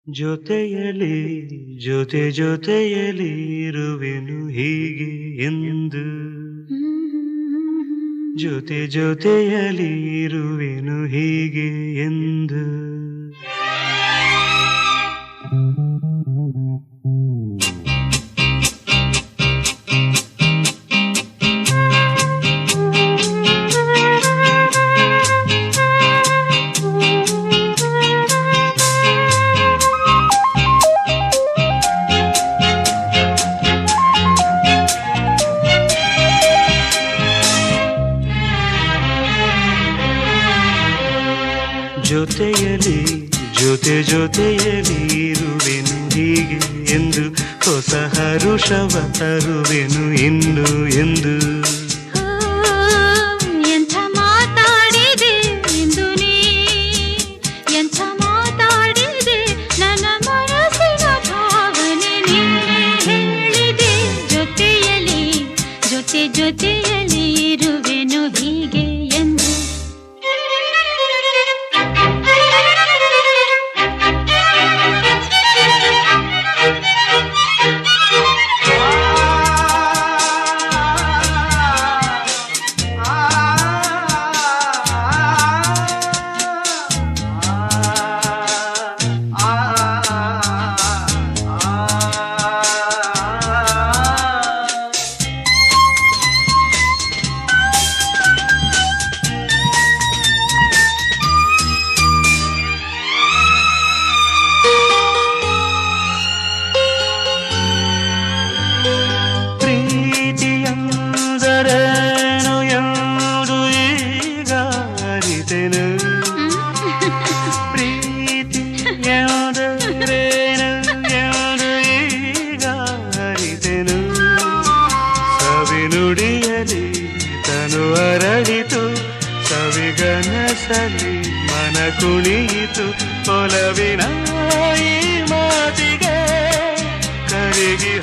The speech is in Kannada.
ಜೊತೆಯಲಿ ಜೊತೆಯಲಿ ಇರುವೆನು ಹೀಗೆ ಎಂದು ಜೊತೆಯಲಿ ಇರುವೆನು ಹೀಗೆ ಎಂದು ಜೊತೆಯಲಿ ಜೊತೆಯಲಿ ಇರುವೆನು ಹೀಗೆ ಎಂದು ಹೊಸ ಹರುಷವ ತರುವೆನು ಇನ್ನು ಎಂದು ಎಂಥ ಮಾತಾಡಿದೆ ಎಂದು ನೀ ಎಂಥ ಮಾತಾಡಿದೆ ನನ್ನ ಮನಸ್ಸಿನ ಭಾವನೆ ನೀನೇ ಹೇಳಿದೆ ಜೊತೆಯಲಿ ಜೊತೆಯಲಿ ಇರುವೆನು ಹೀಗೆ ಎಂದು ನುಡಿಯಲಿ ತನು ಅರಳಿತು ಸವಿಗನಸಲಿ ಮನ ಕುಣಿಯಿತು ಒಲವಿನ ಈ ಮಾತಿಗೆ ಕರಗಿ